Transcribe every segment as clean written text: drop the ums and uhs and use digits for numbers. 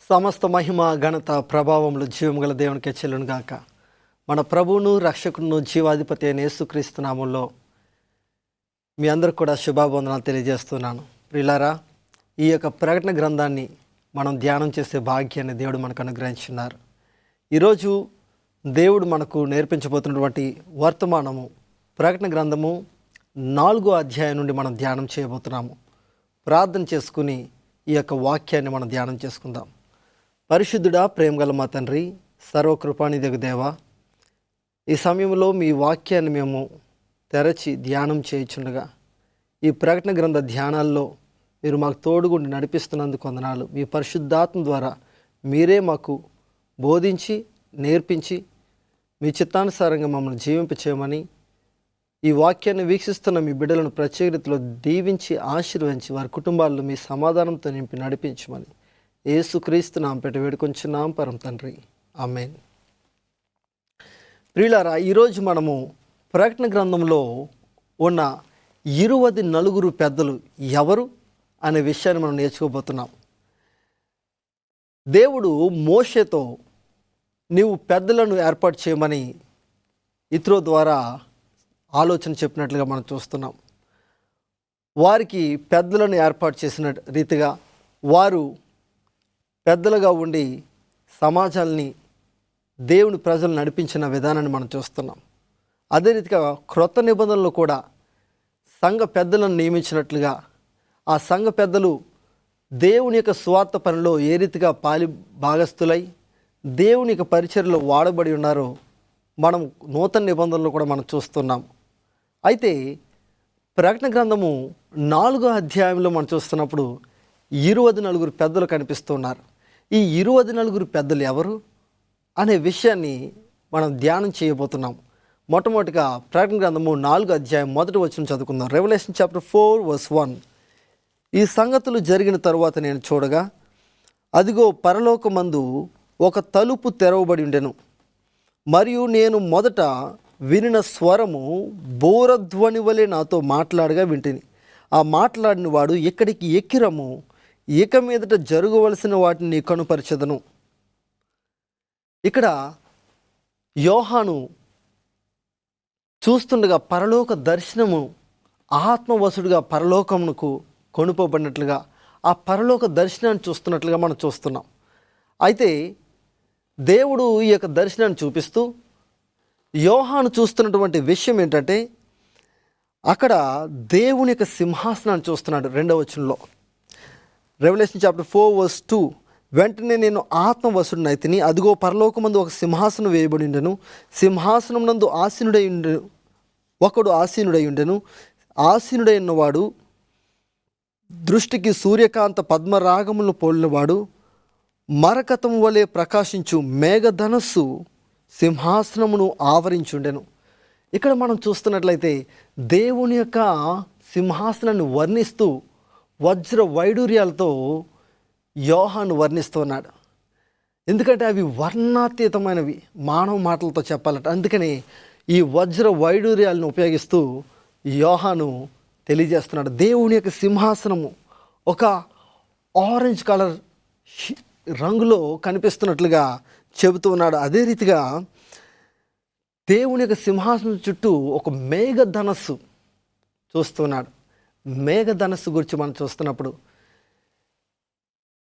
సమస్త మహిమ ఘనత ప్రభావములు జీవం గల దేవునికి చెల్లును గాక. మన ప్రభువును రక్షకును జీవాధిపతి అయిన యేసుక్రీస్తు నామములో మీ అందరికి కూడా శుభావందనాలు తెలియజేస్తున్నాను. ప్రియులారా, ఈ యొక్క ప్రకటన గ్రంథాన్ని మనం ధ్యానం చేసే భాగ్యాన్ని దేవుడు మనకు అనుగ్రహించున్నారు. ఈరోజు దేవుడు మనకు నేర్పించబోతున్నటువంటి వర్తమానము ప్రకటన గ్రంథము 4వ అధ్యాయం నుండి మనం ధ్యానం చేయబోతున్నాము. ప్రార్థన చేసుకుని ఈ యొక్క వాక్యాన్ని మనం ధ్యానం చేసుకుందాం. పరిశుద్ధుడా, ప్రేమగల మా తండ్రి, సర్వకృపానిధియగు దేవా, ఈ సమయంలో మీ వాక్యాన్ని మేము తెరచి ధ్యానం చేయుచుండగా ఈ ప్రకటన గ్రంథ ధ్యానాల్లో మీరు మాకు తోడుగుండి నడిపిస్తున్నందుకు వందనాలు. మీ పరిశుద్ధాత్మ ద్వారా మీరే మాకు బోధించి నేర్పించి మీ చిత్తానుసారంగా మమ్మల్ని జీవింపచేయమని, ఈ వాక్యాన్ని వీక్షిస్తున్న మీ బిడ్డలను ప్రత్యేక రీతిలో దీవించి ఆశీర్వదించి వారి కుటుంబాల్లో మీ సమాధానంతో నింపి నడిపించమని యేసుక్రీస్తు నామముపేట వేడుకొంచున్నాం పరమ తండ్రి, ఆమేన్. ప్రియులారా, ఈరోజు మనము ప్రకటన గ్రంథంలో ఉన్న 24 పెద్దలు ఎవరు అనే విషయాన్ని మనం నేర్చుకోబోతున్నాం. దేవుడు మోషేతో నీవు పెద్దలను ఏర్పాటు చేయమని ఇత్రో ద్వారా ఆలోచన చెప్పినట్లుగా మనం చూస్తున్నాం. వారికి పెద్దలను ఏర్పాటు చేసిన రీతిగా వారు పెద్దలుగా ఉండి సమాజాల్ని దేవుని ప్రజలు నడిపించిన విధానాన్ని మనం చూస్తున్నాం. అదే రీతిగా క్రొత్త నిబంధనలు కూడా సంఘ పెద్దలను నియమించినట్లుగా ఆ సంఘ పెద్దలు దేవుని యొక్క స్వార్థ పనిలో ఏ రీతిగా పాలి భాగస్థులై దేవుని యొక్క పరిచర్యలో వాడబడి ఉన్నారో మనం నూతన నిబంధనలు కూడా మనం చూస్తున్నాం. అయితే ప్రకటన గ్రంథము 4వ అధ్యాయంలో మనం చూస్తున్నప్పుడు 24 పెద్దలు కనిపిస్తున్నారు. ఈ 24 పెద్దలు ఎవరు అనే విషయాన్ని మనం ధ్యానం చేయబోతున్నాం. మొట్టమొదటిగా ప్రకటన గ్రంథము 4వ అధ్యాయం 1వ వచనం చదువుకుందాం. Revelation chapter 4:1. ఈ సంగతులు జరిగిన తరువాత నేను చూడగా, అదిగో పరలోకమందు ఒక తలుపు తెరవబడి ఉండెను. మరియు నేను మొదట వినిన స్వరము బోరధ్వని వలె నాతో మాట్లాడగా వింటిని. ఆ మాట్లాడిన వాడు, ఇక్కడికి ఎక్కిరము, ఇక మీదట జరగవలసిన వాటిని నీ కనుపరచెదను. ఇక్కడ యోహాను చూస్తుండగా పరలోక దర్శనము ఆత్మవశుడిగా పరలోకమునకు కొనుపోబడినట్లుగా ఆ పరలోక దర్శనాన్ని చూస్తున్నట్లుగా మనం చూస్తున్నాం. అయితే దేవుడు ఈ యొక్క దర్శనాన్ని చూపిస్తూ యోహాను చూస్తున్నటువంటి విషయం ఏంటంటే, అక్కడ దేవుని యొక్క సింహాసనాన్ని చూస్తున్నాడు. 2వ వచనంలో రెవల్యూషన్ చాప్టర్ 4:2. వెంటనే నేను ఆత్మవశుడినైతిని, అదిగో పరలోకమందు ఒక సింహాసనం వేయబడి ఉండెను. సింహాసనం నందు ఒకడు ఆసీనుడై ఉండెను. ఆసీనుడై ఉన్నవాడు దృష్టికి సూర్యకాంత పద్మరాగములను పోలినవాడు. మరకతము వలె ప్రకాశించు మేఘధనస్సు సింహాసనమును ఆవరించుండెను. ఇక్కడ మనం చూస్తున్నట్లయితే దేవుని యొక్క సింహాసనాన్ని వర్ణిస్తూ వజ్ర వైడూర్యాలతో యోహాను వర్ణిస్తున్నాడు. ఎందుకంటే అవి వర్ణాతీతమైనవి, మానవ మాటలతో చెప్పాలట. అందుకని ఈ వజ్ర వైడూర్యాలను ఉపయోగిస్తూ యోహాను తెలియజేస్తున్నాడు. దేవుని యొక్క సింహాసనము ఒక ఆరెంజ్ కలర్ రంగులో కనిపిస్తున్నట్లుగా చెబుతూ ఉన్నాడు. అదే రీతిగా దేవుని యొక్క సింహాసనం చుట్టూ ఒక మేఘధనస్సు చూస్తున్నాడు. మేఘధనస్సు గురించి మనం చూస్తున్నప్పుడు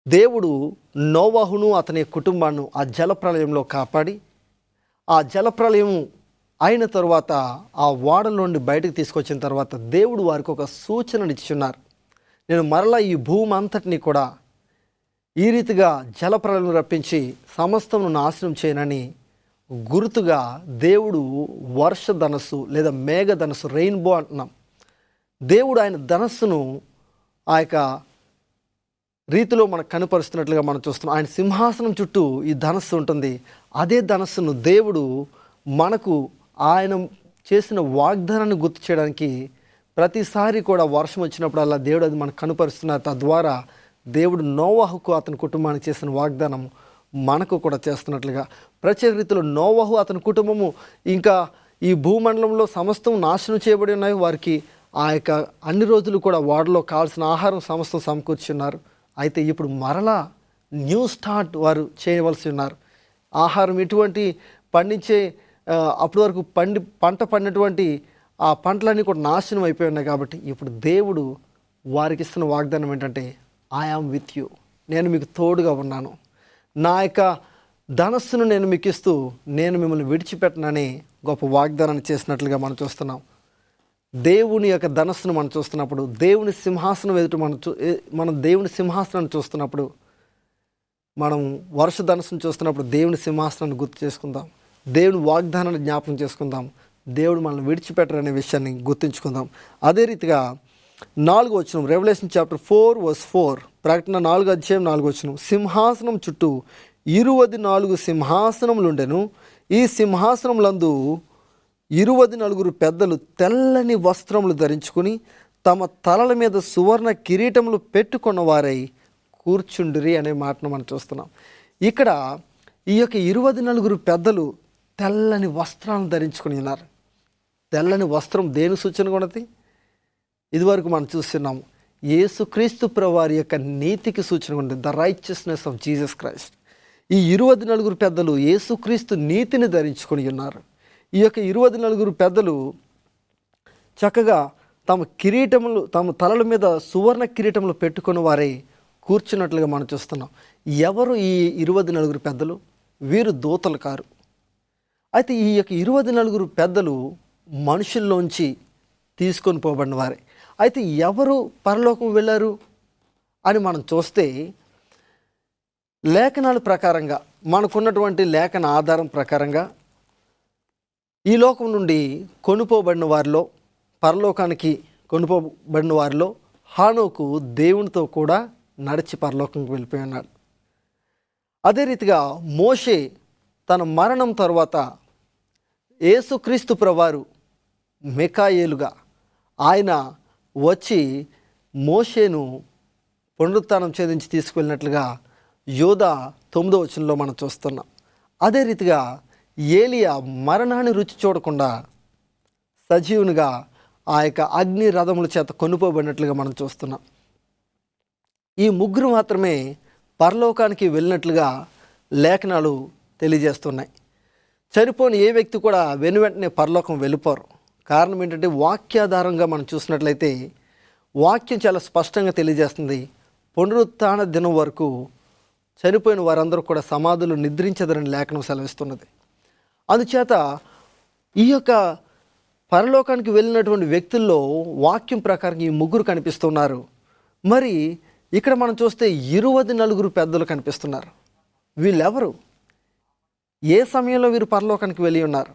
దేవుడు నోవహును అతని కుటుంబాన్ని ఆ జలప్రలయంలో కాపాడి, ఆ జలప్రలయం అయిన తరువాత ఆ ఓడల నుండి బయటకు తీసుకొచ్చిన తర్వాత దేవుడు వారికి ఒక సూచనను ఇచ్చున్నారు. నేను మరలా ఈ భూమి అంతటినీ కూడా ఈ రీతిగా జలప్రలయం రప్పించి సమస్తమును నాశనం చేయనని గుర్తుగా దేవుడు వర్ష ధనస్సు లేదా మేఘ ధనస్సు, రెయిన్బో అంటున్నాం, దేవుడు ఆయన ధనస్సును ఆ యొక్క రీతిలో మనకు కనుపరుస్తున్నట్లుగా మనం చూస్తున్నాం. ఆయన సింహాసనం చుట్టూ ఈ ధనస్సు ఉంటుంది. అదే ధనస్సును దేవుడు మనకు ఆయన చేసిన వాగ్దానాన్ని గుర్తు చేయడానికి ప్రతిసారి కూడా వర్షం వచ్చినప్పుడల్లా దేవుడు అది మనకు కనుపరుస్తున్నారు. తద్వారా దేవుడు నోవహుకు అతని కుటుంబానికి చేసిన వాగ్దానం మనకు కూడా చేస్తున్నట్లుగా ప్రత్యేక రీతిలో నోవహు అతని కుటుంబము ఇంకా ఈ భూమండలంలో సమస్తం నాశనం చేయబడి ఉన్నాయి. వారికి ఆ యొక్క అన్ని రోజులు కూడా వాడలో కావాల్సిన ఆహారం సమస్తం సమకూర్చున్నారు. అయితే ఇప్పుడు మరలా న్యూ స్టార్ట్ వారు చేయవలసి ఉన్నారు. ఆహారం ఎటువంటి పండించే అప్పటి వరకు పంట పండినటువంటి ఆ పంటలన్నీ కూడా నాశనం అయిపోయి ఉన్నాయి. కాబట్టి ఇప్పుడు దేవుడు వారికి ఇస్తున్న వాగ్దానం ఏంటంటే, ఐ యామ్ విత్ యూ, నేను మీకు తోడుగా ఉన్నాను, నా యొక్క ధనస్సును నేను మీకు ఇస్తూ నేను మిమ్మల్ని విడిచిపెట్టనని గొప్ప వాగ్దానాన్ని చేసినట్లుగా మనం చూస్తున్నాం. దేవుని యొక్క ధనస్సును మనం చూస్తున్నప్పుడు, దేవుని సింహాసనం ఎదుట మనం దేవుని సింహాసనాన్ని చూస్తున్నప్పుడు, మనం వర్ష ధనస్సును చూస్తున్నప్పుడు దేవుని సింహాసనాన్ని గుర్తు చేసుకుందాం, దేవుని వాగ్దానాన్ని జ్ఞాపకం చేసుకుందాం, దేవుడు మనల్ని విడిచిపెట్టరనే విషయాన్ని గుర్తుంచుకుందాం. అదే రీతిగా 4వ వచనం, రెవల్యూషన్ చాప్టర్ 4:4, ప్రకటన 4:4, సింహాసనం చుట్టూ 24 సింహాసనములుండెను, ఈ సింహాసనములందు 24 పెద్దలు తెల్లని వస్త్రములు ధరించుకుని తమ తలల మీద సువర్ణ కిరీటములు పెట్టుకున్న వారై కూర్చుండిరి అనే మాటను మనం చూస్తున్నాం. ఇక్కడ ఈ యొక్క 24 పెద్దలు తెల్లని వస్త్రాలను ధరించుకుని ఉన్నారు. తెల్లని వస్త్రం దేని సూచనగా ఉన్నది? ఇదివరకు మనం చూస్తున్నాము, యేసుక్రీస్తు ప్రభువారి యొక్క నీతికి సూచనగా ఉంది, the righteousness of Jesus Christ. ఈ 24 పెద్దలు యేసుక్రీస్తు నీతిని ధరించుకొని ఉన్నారు. ఈ యొక్క 24 పెద్దలు చక్కగా తమ తలల మీద సువర్ణ కిరీటములు పెట్టుకుని వారే కూర్చున్నట్లుగా మనం చూస్తున్నాం. ఎవరు ఈ 24 పెద్దలు? వీరు దూతలు కారు. అయితే ఈ యొక్క 24 పెద్దలు మనుషుల్లోంచి తీసుకొని పోబడిన వారే. అయితే ఎవరు పరలోకం వెళ్ళారు అని మనం చూస్తే, లేఖనాల ప్రకారంగా, మనకున్నటువంటి లేఖన ఆధారం ప్రకారంగా ఈ లోకం నుండి కొనుపోబడిన వారిలో, పరలోకానికి కొనుపోబడిన వారిలో హానోకు దేవునితో కూడా నడిచి పరలోకంకి వెళ్ళిపోయి ఉన్నాడు. అదే రీతిగా మోషే తన మరణం తర్వాత యేసుక్రీస్తు ప్రభువారు మిఖాయేలుగా ఆయన వచ్చి మోషేను పునరుత్థానం ఛేదించి తీసుకువెళ్ళినట్లుగా యోధా 9వ వచనంలో మనం చూస్తున్నాం. అదే రీతిగా ఏలియా మరణాన్ని రుచి చూడకుండా సజీవునిగా ఆ యొక్క అగ్ని రథముల చేత కొనుపోబడినట్లుగా మనం చూస్తున్నాం. ఈ ముగ్గురు మాత్రమే పరలోకానికి వెళ్ళినట్లుగా లేఖనాలు తెలియజేస్తున్నాయి. చనిపోని ఏ వ్యక్తి కూడా వెనువెంటనే పరలోకం వెళ్ళిపోరు. కారణం ఏంటంటే, వాక్యాధారంగా మనం చూసినట్లయితే వాక్యం చాలా స్పష్టంగా తెలియజేస్తుంది, పునరుత్థాన దినం వరకు చనిపోయిన వారందరూ కూడా సమాధులు నిద్రించదరని లేఖనం సెలవిస్తున్నది. అందుచేత ఈ యొక్క పరలోకానికి వెళ్ళినటువంటి వ్యక్తుల్లో వాక్యం ప్రకారం ఈ ముగ్గురు కనిపిస్తున్నారు. మరి ఇక్కడ మనం చూస్తే 24 పెద్దలు కనిపిస్తున్నారు. వీళ్ళెవరు? ఏ సమయంలో వీరు పరలోకానికి వెళ్ళి ఉన్నారు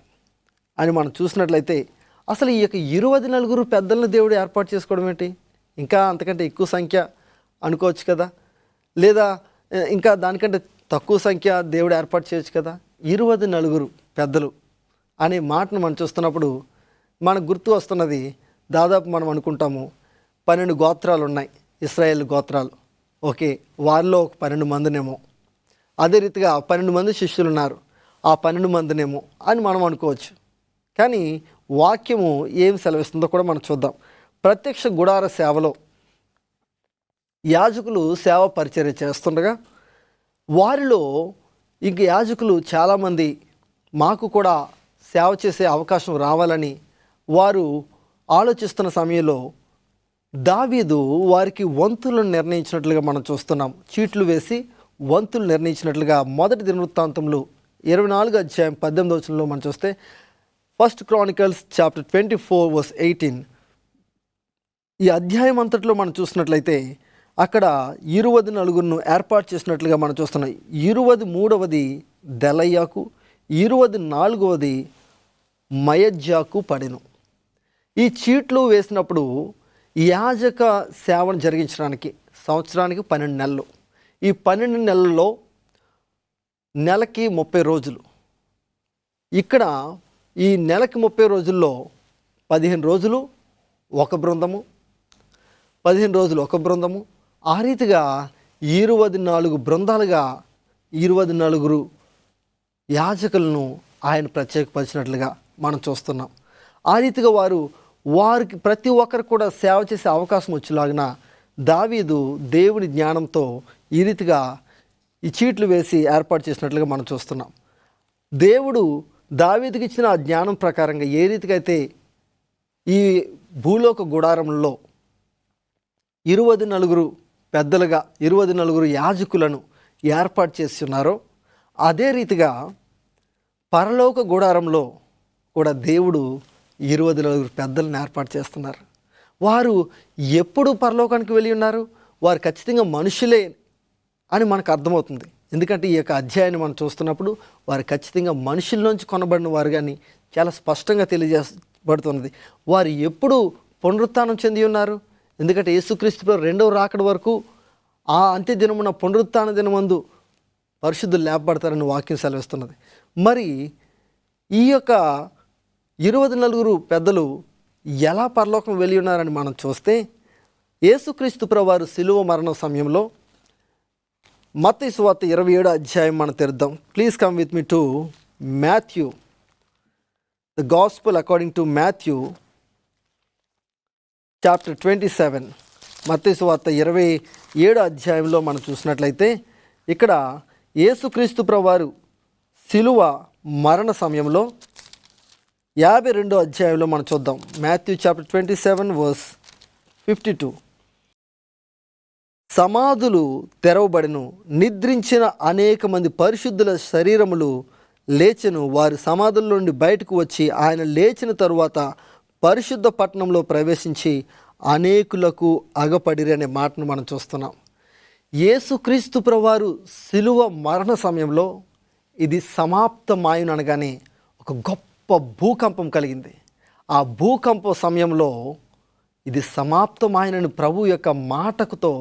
అని మనం చూసినట్లయితే, అసలు ఈ యొక్క 24 పెద్దలను దేవుడు ఏర్పాటు చేసుకోవడం ఏంటి? ఇంకా అంతకంటే ఎక్కువ సంఖ్య అనుకోవచ్చు కదా, లేదా ఇంకా దానికంటే తక్కువ సంఖ్య దేవుడు ఏర్పాటు చేయొచ్చు కదా. 24 పెద్దలు అనే మాటను మనం చూస్తున్నప్పుడు మనకు గుర్తు వస్తున్నది, దాదాపు మనం అనుకుంటాము 12 గోత్రాలు ఉన్నాయి, ఇశ్రాయేల్ గోత్రాలు. ఓకే, వారిలో ఒక 12 మందినేమో, అదే రీతిగా 12 మంది శిష్యులు ఉన్నారు, ఆ 12 మందినేమో అని మనం అనుకోవచ్చు. కానీ వాక్యము ఏం సెలవిస్తుందో కూడా మనం చూద్దాం. ప్రత్యక్ష గుడార సేవలో యాజకులు సేవ పరిచర్య చేస్తుండగా వారిలో ఇంక యాజకులు చాలామంది మాకు కూడా సేవ చేసే అవకాశం రావాలని వారు ఆలోచిస్తున్న సమయంలో దావీదు వారికి వంతులను నిర్ణయించినట్లుగా మనం చూస్తున్నాం. చీట్లు వేసి వంతులు నిర్ణయించినట్లుగా 1 దినవృత్తాంతంలో 24:18 వచనంలో మనం చూస్తే, 1 Chronicles chapter 24:18, ఈ అధ్యాయం అంతట్లో మనం చూసినట్లయితే అక్కడ 24 ఏర్పాటు చేసినట్లుగా మనం చూస్తున్నాం. 23వది దెలయ్యాకు, 24వది మయజ్జాకు పడెను. ఈ చీట్లు వేసినప్పుడు యాజక సేవను జరిగించడానికి సంవత్సరానికి 12 నెలలు. ఈ 12 నెలల్లో నెలకి 30 రోజులు. ఇక్కడ ఈ నెలకి 30 రోజుల్లో 15 రోజులు ఒక బృందము, 15 రోజులు ఒక బృందము, ఆ రీతిగా 24 బృందాలుగా 24 యాజకులను ఆయన ప్రత్యేకపరిచినట్లుగా మనం చూస్తున్నాం. ఆ రీతిగా వారికి ప్రతి ఒక్కరు కూడా సేవ చేసే అవకాశం వచ్చేలాగిన దావీదు దేవుని జ్ఞానంతో ఈ రీతిగా ఈ చీట్లు వేసి ఏర్పాటు చేసినట్లుగా మనం చూస్తున్నాం. దేవుడు దావీదుకి ఇచ్చిన ఆ జ్ఞానం ప్రకారంగా ఏ రీతిగా అయితే ఈ భూలోక గుడారంలో 24 పెద్దలుగా 24 యాజకులను ఏర్పాటు చేస్తున్నారో అదే రీతిగా పరలోక గుడారంలో కూడా దేవుడు 24 పెద్దలను ఏర్పాటు చేస్తున్నారు. వారు ఎప్పుడు పరలోకానికి వెళ్ళి ఉన్నారు? వారు ఖచ్చితంగా మనుషులే అని మనకు అర్థమవుతుంది. ఎందుకంటే ఈ యొక్క అధ్యాయాన్ని మనం చూస్తున్నప్పుడు వారు ఖచ్చితంగా మనుషుల్లోంచి కొనబడిన వారు కానీ చాలా స్పష్టంగా తెలియజేయబడుతున్నది. వారు ఎప్పుడు పునరుత్థానం చెంది ఉన్నారు? ఎందుకంటే యేసుక్రీస్తు రెండవ రాకడ వరకు ఆ అంత్య దినమున పునరుత్థాన దినమందు పరిశుద్ధులు లేపబడతారని వాక్యం సెలవిస్తున్నది. మరి ఈ యొక్క 24 పెద్దలు ఎలా పరలోకం వెళ్ళి ఉన్నారని మనం చూస్తే యేసుక్రీస్తు ప్రభువారు శిలువ మరణ సమయంలో మత్తయి సువార్త 27వ అధ్యాయం మనం తెరుద్దాం. Please come with me to Matthew, the gospel according to Matthew chapter 27. మత్తయి సువార్త 27వ అధ్యాయంలో మనం చూసినట్లయితే ఇక్కడ యేసుక్రీస్తు ప్రభువారు శిలువ మరణ సమయంలో 52వ అధ్యాయంలో మనం చూద్దాం. Matthew chapter 27 verse 52. సమాధులు తెరవబడెను, నిద్రించిన అనేక మంది పరిశుద్ధుల శరీరములు లేచెను. వారు సమాధుల నుండి బయటకు వచ్చి ఆయన లేచిన తరువాత పరిశుద్ధ పట్టణంలో ప్రవేశించి అనేకులకు అగపడిరి అనే మాటను మనం చూస్తున్నాం. యేసుక్రీస్తు ప్రభువారు శిలువ మరణ సమయంలో ఇది సమాప్తమాయును అనగానే ఒక గొప్ప భూకంపం కలిగింది. ఆ భూకంప సమయంలో ఇది సమాప్తమాయనని ప్రభు యొక్క మాటకుతో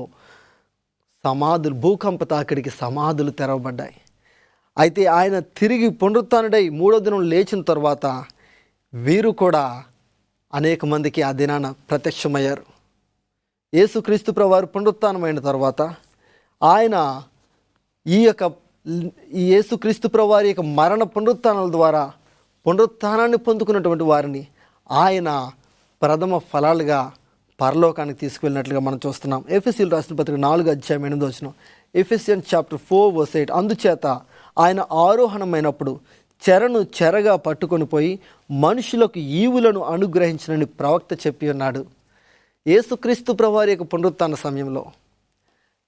సమాధులు భూకంప తాకిడికి సమాధులు తెరవబడ్డాయి. అయితే ఆయన తిరిగి పునరుత్థానుడై 3వ దినం లేచిన తర్వాత వీరు కూడా అనేక మందికి ఆ దినాన ప్రత్యక్షమయ్యారు. యేసుక్రీస్తు ప్రభువారు పునరుత్థానమైన తర్వాత ఆయన ఈ యేసుక్రీస్తు ప్రభువారి యొక్క మరణ పునరుత్థానాల ద్వారా పునరుత్థానాన్ని పొందుకున్నటువంటి వారిని ఆయన ప్రథమ ఫలాలుగా పరలోకానికి తీసుకువెళ్ళినట్లుగా మనం చూస్తున్నాం. ఎఫెసీయులకు రాసిన పత్రిక 4వ అధ్యాయం 8వ వచనం, ఎఫెసియన్స్ చాప్టర్ 4 వర్స్ 8. అందుచేత ఆయన ఆరోహణమైనప్పుడు చెరను చెరగా పట్టుకొని పోయి మనుషులకు ఈవులను అనుగ్రహించినని ప్రవక్త చెప్పి ఉన్నాడు. యేసుక్రీస్తు ప్రభువారి యొక్క పునరుత్థాన సమయంలో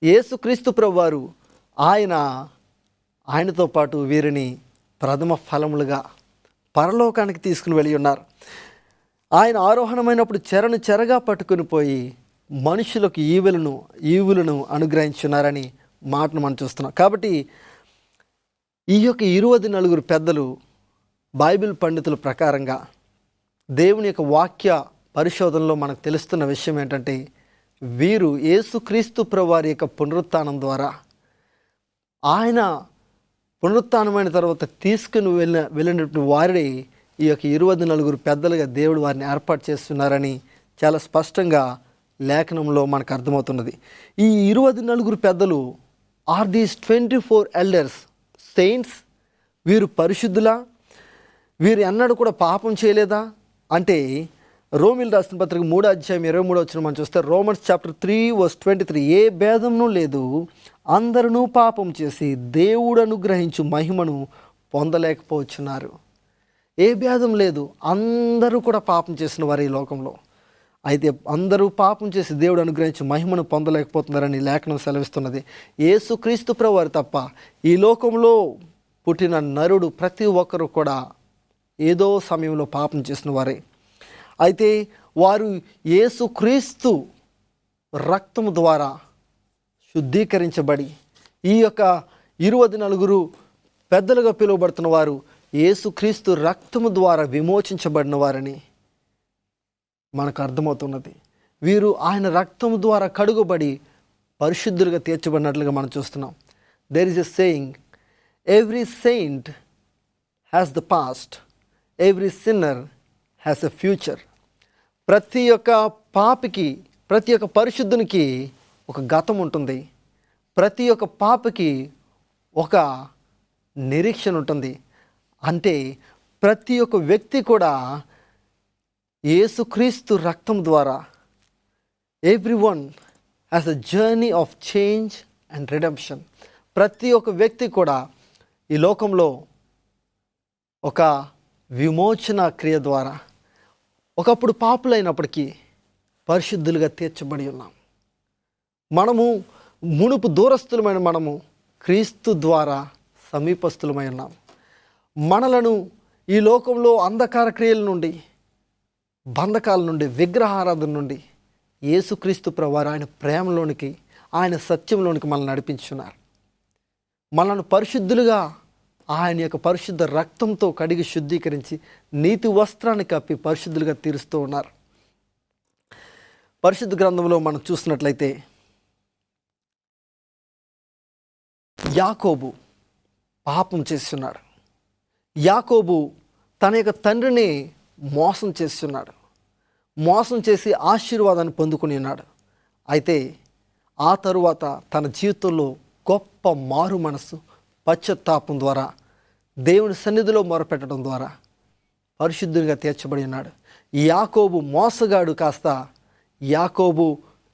యేసుక్రీస్తు ప్రభువారు ఆయనతో పాటు వీరిని ప్రథమ ఫలములుగా పరలోకానికి తీసుకుని వెళ్ళి ఉన్నారు. ఆయన ఆరోహణమైనప్పుడు చెరను చెరగా పట్టుకుని పోయి మనుషులకు ఈవులను అనుగ్రహించున్నారని మాటను మనం చూస్తున్నాం. కాబట్టి ఈ యొక్క 24 పెద్దలు బైబిల్ పండితుల ప్రకారంగా దేవుని యొక్క వాక్య పరిశోధనలో మనకు తెలుస్తున్న విషయం ఏంటంటే వీరు యేసుక్రీస్తు ప్రభువారి యొక్క పునరుత్థానం ద్వారా ఆయన పునరుత్థానమైన తర్వాత తీసుకుని వెళ్ళినటువంటి వారి ఈ యొక్క 24 పెద్దలుగా దేవుడు వారిని ఏర్పాటు చేస్తున్నారని చాలా స్పష్టంగా లేఖనంలో మనకు అర్థమవుతున్నది. ఈ 24 పెద్దలు ఆర్ దీస్ 24 ఎల్డర్స్ సెయింట్స్. వీరు పరిశుద్ధులా? వీరు ఎన్నడూ కూడా పాపం చేయలేదా అంటే రోమిలు రాసిన పత్రిక 3వ అధ్యాయం 23వ వచనం మనం చూస్తే రోమన్స్ చాప్టర్ 3 వర్స్ 23, ఏ భేదమును లేదు, అందరూ పాపం చేసి దేవుడు అనుగ్రహించు మహిమను పొందలేకపోతున్నారు. ఏ భేదం లేదు, అందరూ కూడా పాపం చేసిన వారు ఈ లోకంలో. అయితే అందరూ పాపం చేసి దేవుడు అనుగ్రహించి మహిమను పొందలేకపోతున్నారని లేఖనం సెలవిస్తున్నది. యేసుక్రీస్తు ప్రభువారు తప్ప ఈ లోకంలో పుట్టిన నరుడు ప్రతి ఒక్కరు కూడా ఏదో సమయంలో పాపం చేసిన వారే. అయితే వారు యేసుక్రీస్తు రక్తము ద్వారా శుద్ధీకరించబడి ఈ యొక్క 24 పెద్దలుగా పిలువబడుతున్న వారు యేసుక్రీస్తు రక్తము ద్వారా విమోచించబడిన వారని మనకు అర్థమవుతున్నది. వీరు ఆయన రక్తము ద్వారా కడుగుబడి పరిశుద్ధులుగా తీర్చబడినట్లుగా మనం చూస్తున్నాం. There is a saying, every saint has the past, every sinner has a future. ప్రతి ఒక్క పాపికి, ప్రతి ఒక్క పరిశుద్ధునికి ఒక గతం ఉంటుంది. ప్రతి ఒక్క పాపికి ఒక నిరీక్షణ ఉంటుంది. అంటే ప్రతి ఒక్క వ్యక్తి కూడా యేసుక్రీస్తు రక్తం ద్వారా every one has a journey of change and redemption. ప్రతి ఒక్క వ్యక్తి కూడా ఈ లోకంలో ఒక విమోచన క్రియ ద్వారా ఒకప్పుడు పాపులైనప్పటికీ పరిశుద్ధులుగా తీర్చబడి ఉన్నాం. మనము మునుపు దూరస్థులమైన మనము క్రీస్తు ద్వారా సమీపస్థులమై ఉన్నాం. మనలను ఈ లోకంలో అంధకార క్రియల నుండి, బంధకాల నుండి, విగ్రహారాధన నుండి యేసుక్రీస్తు ప్రభువారు ఆయన ప్రేమలోనికి, ఆయన సత్యంలోనికి మనల్ని నడిపించున్నారు. మనల్ని పరిశుద్ధులుగా ఆయన యొక్క పరిశుద్ధ రక్తంతో కడిగి శుద్ధీకరించి నీతి వస్త్రాన్ని కప్పి పరిశుద్ధులుగా తీరుస్తూ ఉన్నారు. పరిశుద్ధ గ్రంథంలో మనం చూసినట్లయితే యాకోబు పాపం చేస్తున్నాడు. యాకోబు తన యొక్క తండ్రిని మోసం చేస్తున్నాడు. మోసం చేసి ఆశీర్వాదాన్ని పొందుకుని ఉన్నాడు. అయితే ఆ తరువాత తన జీవితంలో గొప్ప మారు మనసు, పశ్చాత్తాపం ద్వారా దేవుని సన్నిధిలో మొరపెట్టడం ద్వారా పరిశుద్ధునిగా తీర్చబడి ఉన్నాడు. యాకోబు మోసగాడు కాస్త యాకోబు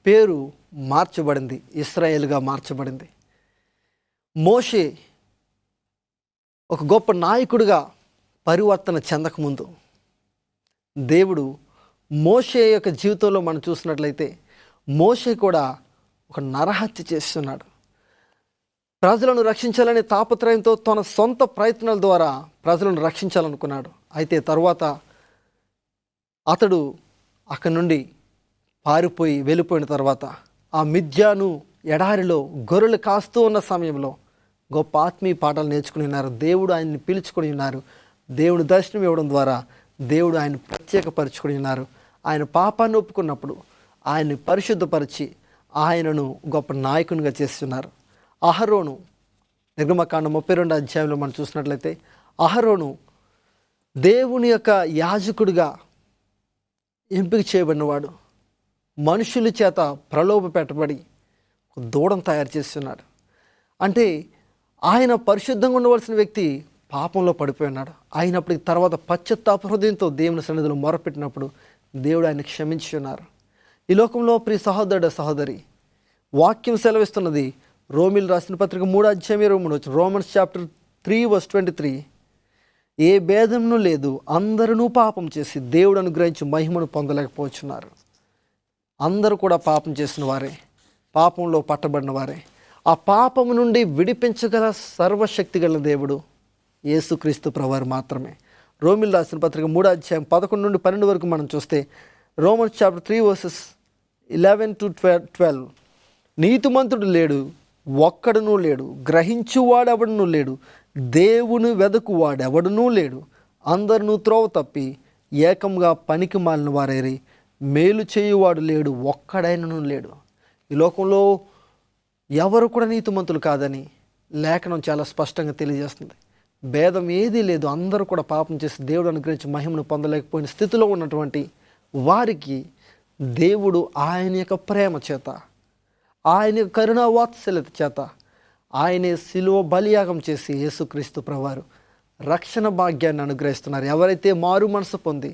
పేరు మార్చబడింది, ఇశ్రాయేలుగా మార్చబడింది. మోషే ఒక గొప్ప నాయకుడిగా పరివర్తన చెందకముందు దేవుడు మోషే యొక్క జీవితంలో మనం చూసినట్లయితే మోషే కూడా ఒక నరహత్య చేస్తున్నాడు. ప్రజలను రక్షించాలనే తాపత్రయంతో తన సొంత ప్రయత్నాల ద్వారా ప్రజలను రక్షించాలనుకున్నాడు. అయితే తరువాత అతడు అక్కడి నుండి పారిపోయి వెళ్ళిపోయిన తర్వాత ఆ మిద్యాను ఎడారిలో గొర్రెలు కాస్తూ ఉన్న సమయంలో గొప్ప ఆత్మీయ పాఠాలు నేర్చుకుని ఉన్నారు. దేవుడు ఆయన్ని పిలుచుకొని ఉన్నారు. దేవుని దర్శనం ఇవ్వడం ద్వారా దేవుడు ఆయన ప్రత్యేకపరుచుకొని ఉన్నారు. ఆయన పాపాన్ని ఒప్పుకున్నప్పుడు ఆయన్ని పరిశుద్ధపరిచి ఆయనను గొప్ప నాయకునిగా చేస్తున్నారు. అహరోను నిర్గమకాండం 32 అధ్యాయంలో మనం చూసినట్లయితే అహరోను దేవుని యొక్క యాజకుడిగా ఎంపిక చేయబడినవాడు. మనుషుల చేత ప్రలోభ పెట్టబడి దూడను తయారు చేస్తున్నాడు. అంటే ఆయన పరిశుద్ధంగా ఉండవలసిన వ్యక్తి పాపంలో పడిపోయి ఉన్నాడు. అయినప్పటికీ తర్వాత పశ్చాత్తాప హృదయంతో దేవుని సన్నిధిలో మొరపెట్టినప్పుడు దేవుడు ఆయన క్షమించి ఉన్నారు. ఈ లోకంలో ప్రియ సహోదరుడు సహోదరి, వాక్యం సెలవిస్తున్నది రోమిల్ రాసిన పత్రిక 3:23 రోమన్స్ చాప్టర్ 3:23 ఏ భేదమును లేదు, అందరూ పాపం చేసి దేవుడు అనుగ్రహించి మహిమను పొందలేకపోతున్నారు. అందరూ కూడా పాపం చేసిన వారే, పాపంలో పట్టబడిన వారే. ఆ పాపము నుండి విడిపించగల సర్వశక్తి గల దేవుడు యేసుక్రీస్తు ప్రభువారు మాత్రమే. రోమిల్ రాసిన పత్రిక 3:11 నుండి 12 వరకు మనం చూస్తే రోమన్స్ చాప్టర్ 3:11-12 నీతిమంతుడు లేడు, ఒక్కడునూ లేడు, గ్రహించువాడెవడునూ లేడు, దేవుని వెదకువాడెవడునూ లేడు, అందరినూ త్రోవ తప్పి ఏకంగా పనికి మాలిన వారేరి మేలు చేయువాడు లేడు, ఒక్కడైనను లేడు. ఈ లోకంలో ఎవరు కూడా నీతిమంతులు కాదని లేఖనం చాలా స్పష్టంగా తెలియజేస్తుంది. భేదం ఏదీ లేదు, అందరూ కూడా పాపం చేసి దేవుడు అనుగ్రహించి మహిమను పొందలేకపోయిన స్థితిలో ఉన్నటువంటి వారికి దేవుడు ఆయన యొక్క ప్రేమ చేత, ఆయన యొక్క కరుణా వాత్సల్యత చేత ఆయనే శిలువ బలియాగం చేసి యేసుక్రీస్తు ప్రభువారు రక్షణ భాగ్యాన్ని అనుగ్రహిస్తున్నారు. ఎవరైతే మారు మనసు పొంది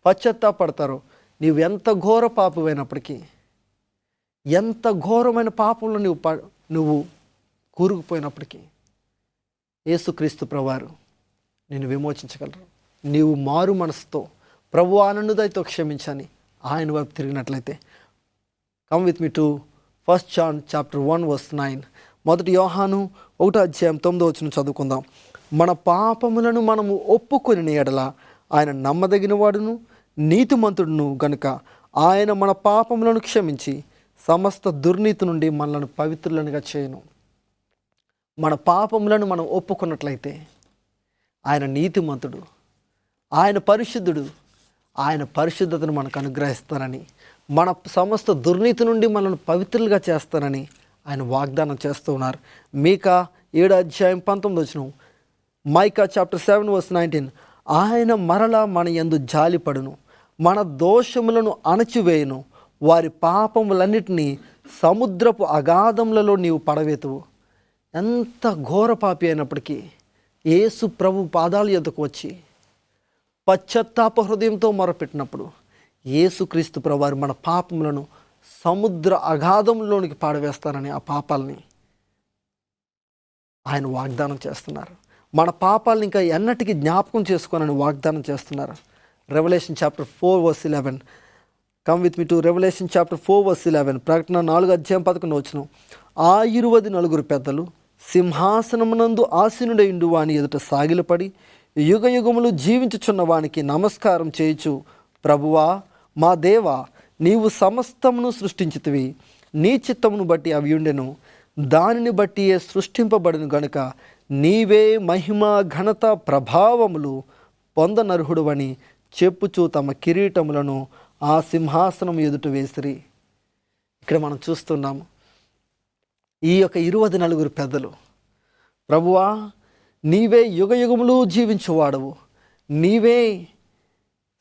పశ్చాత్తాపడతారో, నీవు ఎంత ఘోర పాపమైనప్పటికీ, ఎంత ఘోరమైన పాపంలో నువ్వు కూరుకుపోయినప్పటికీ యేసుక్రీస్తు ప్రభువారు నిన్ను విమోచించగలరు. నీవు మారు మనసుతో ప్రభువా నన్ను దయతో క్షమించని ఆయన వైపు తిరిగినట్లయితే. Come with me to 1 John chapter 1:9. 1 యోహాను 1:9 చదువుకుందాం. మన పాపములను మనము ఒప్పుకొని ఎడల ఆయన నమ్మదగిన వాడును నీతిమంతుడును గనుక ఆయన మన పాపములను క్షమించి సమస్త దుర్నీతి నుండి మనలను పవిత్రులనుగా చేయను. మన పాపములను మనం ఒప్పుకున్నట్లయితే ఆయన నీతిమంతుడు, ఆయన పరిశుద్ధుడు, ఆయన పరిశుద్ధతను మనకు అనుగ్రహిస్తానని, మన సమస్త దుర్నీతి నుండి మనల్ని పవిత్రులుగా చేస్తానని ఆయన వాగ్దానం చేస్తూ ఉన్నారు. మీకా 7:19 మైకా చాప్టర్ 7:19 ఆయన మరలా మన యందు జాలిపడును, మన దోషములను అణచివేయును, వారి పాపములన్నిటినీ సముద్రపు అగాధములలో నీవు పడవేతువు. ఎంత ఘోర పాపి అయినప్పటికీ యేసు ప్రభు పాదాల యొద్దకు వచ్చి పశ్చాత్తాప హృదయంతో మొరపెట్టినప్పుడు యేసుక్రీస్తు ప్రభువారు మన పాపములను సముద్ర అగాధంలోనికి పాడవేస్తారని, ఆ పాపాలని ఆయన వాగ్దానం చేస్తున్నారు. మన పాపాలను ఇంకా ఎన్నటికీ జ్ఞాపకం చేసుకోనని వాగ్దానం చేస్తున్నారు. Revelation chapter 4:11. Come with me to Revelation chapter 4:11. ప్రకటన 4:11. ఆ 24 పెద్దలు సింహాసనమునందు ఆసీనుడైండు వాని ఎదుట సాగిలపడి యుగ యుగములు జీవించుచున్న వానికి నమస్కారం చేయుచు, ప్రభువా మా దేవా, నీవు సమస్తమును సృష్టించితివి, నీ చిత్తమును బట్టి అవి ఉండెను, దానిని బట్టి సృష్టింపబడిన గనుక నీవే మహిమ ఘనత ప్రభావములు పొందనర్హుడువని చెప్పుచూ తమ కిరీటములను ఆ సింహాసనం ఎదుట వేసిరి. ఇక్కడ మనం చూస్తున్నాము ఈ యొక్క 24 పెద్దలు, ప్రభువా నీవే యుగ యుగములు జీవించువాడవు, నీవే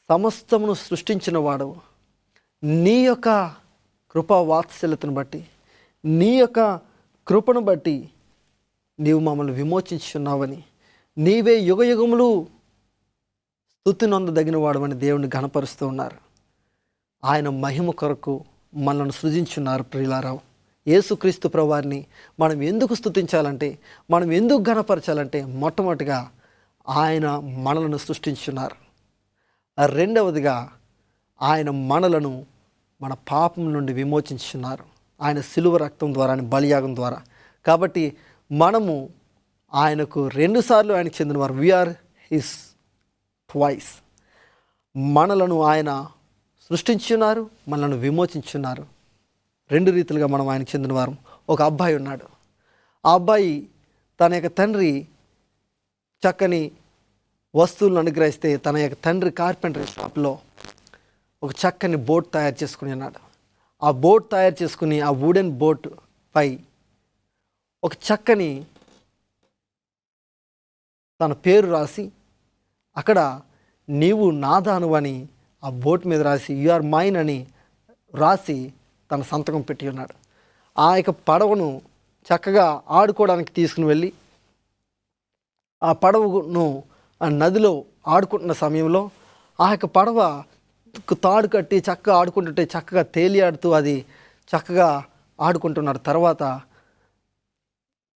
సమస్తమును సృష్టించిన వాడవు, నీ యొక్క కృపా వాత్సల్యతను బట్టి, నీ యొక్క కృపను బట్టి నీవు మమ్మల్ని విమోచించున్నావని, నీవే యుగ యుగములు స్తుతి నొందదగిన వాడవని దేవుని ఘనపరుస్తూ ఉన్నారు. ఆయన మహిమ కొరకు మనల్ని సృజించున్నారు. ప్రియులారా, యేసుక్రీస్తు ప్రభువారిని మనం ఎందుకు స్తుతించాలంటే, మనం ఎందుకు ఘనపరచాలంటే, మొట్టమొదటిగా ఆయన మనలను సృష్టించున్నారు. రెండవదిగా ఆయన మనలను మన పాపం నుండి విమోచించున్నారు, ఆయన శిలువ రక్తం ద్వారా, ఆయన బలియాగం ద్వారా. కాబట్టి మనము ఆయనకు 2 సార్లు ఆయనకు చెందినవారు. We are his twice. మనలను ఆయన సృష్టించున్నారు, మనలను విమోచించున్నారు. 2 రీతిలుగా మనం ఆయనకు చెందినవారు. ఒక అబ్బాయి ఉన్నాడు. ఆ అబ్బాయి తన యొక్క తండ్రి చక్కని వస్తువులను అనుగ్రహిస్తే తన యొక్క తండ్రి కార్పెంటరీ షాప్లో ఒక చక్కని బోట్ తయారు చేసుకుని ఉన్నాడు. ఆ బోట్ తయారు చేసుకుని ఆ వుడెన్ బోట్ పై ఒక చక్కని తన పేరు రాసి అక్కడ నీవు నాదాను అని ఆ బోట్ మీద రాసి యు ఆర్ మైన్ అని రాసి తన సంతకం పెట్టి ఉన్నాడు. ఆ యొక్క పడవను చక్కగా ఆడుకోవడానికి తీసుకుని వెళ్ళి ఆ పడవను ఆ నదిలో ఆడుకుంటున్న సమయంలో ఆ యొక్క పడవ తాడు కట్టి చక్కగా ఆడుకుంటుంటే చక్కగా తేలియాడుతూ అది చక్కగా ఆడుకుంటున్నాడు. తర్వాత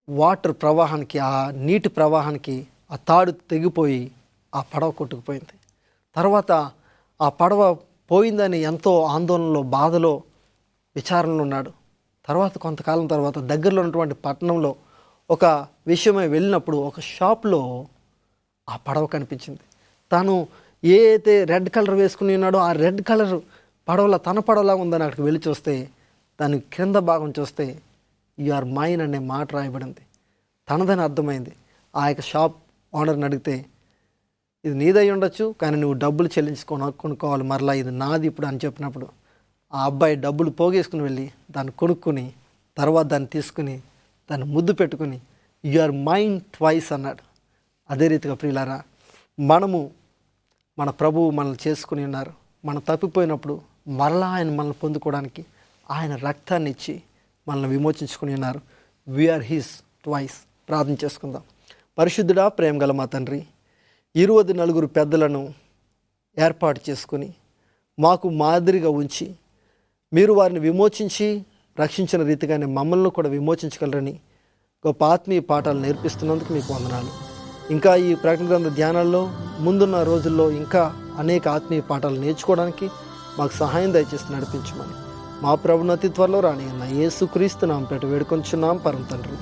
వాటర్ ప్రవాహానికి, ఆ నీటి ప్రవాహానికి ఆ తాడు తెగిపోయి ఆ పడవ కొట్టుకుపోయింది. తర్వాత ఆ పడవ పోయిందని ఎంతో ఆందోళనలో, బాధలో, విచారణలో ఉన్నాడు. తర్వాత కొంతకాలం తర్వాత దగ్గరలో ఉన్నటువంటి పట్టణంలో ఒక విషయమై వెళ్ళినప్పుడు ఒక షాప్లో ఆ పడవ కనిపించింది. తాను ఏ అయితే రెడ్ కలర్ వేసుకుని ఉన్నాడో ఆ రెడ్ కలర్ పడవలా తన పడవలా ఉందని అక్కడికి వెళ్ళి చూస్తే దాని క్రింద భాగం చూస్తే యు ఆర్ మైన్ అనే మాట రాయబడింది. తనదని అర్థమైంది. ఆ యొక్క షాప్ ఓనర్ని అడిగితే ఇది నీదై ఉండొచ్చు, కానీ నువ్వు డబ్బులు కొనుక్కోవాలి, మరలా ఇది నాది ఇప్పుడు అని చెప్పినప్పుడు ఆ అబ్బాయి డబ్బులు పోగేసుకుని వెళ్ళి దాన్ని కొనుక్కొని తర్వాత దాన్ని తీసుకుని దాన్ని ముద్దు పెట్టుకుని యు ఆర్ మైన్ ట్వైస్ అన్నాడు. అదే రీతిగా ప్రియులారా, మనము మన ప్రభువు మనల్ని చేసుకుని ఉన్నారు. మనం తప్పిపోయినప్పుడు మరలా ఆయన మనల్ని పొందుకోవడానికి ఆయన రక్తాన్ని ఇచ్చి మనల్ని విమోచించుకుని ఉన్నారు. We are his twice. ప్రార్థన చేసుకుందాం. పరిశుద్ధుడా, ప్రేమ గల మా తండ్రి, 24 పెద్దలను ఏర్పాటు చేసుకుని మాకు మాదిరిగా ఉంచి మీరు వారిని విమోచించి రక్షించిన రీతిగానే మమ్మల్ని కూడా విమోచించగలరని గొప్ప ఆత్మీయ పాఠాలు నేర్పిస్తున్నందుకు మీకు వందనాలు. ఇంకా ఈ ప్రకటన గ్రంథ ధ్యానాల్లో ముందున్న రోజుల్లో ఇంకా అనేక ఆత్మీయ పాఠాలు నేర్చుకోవడానికి మాకు సహాయం దయచేసి నడిపించమని మా ప్రభుని అతి త్వరలో రాని అన్న యేసుక్రీస్తు నామమున వేడుకొంచున్నాం పరమ తండ్రి.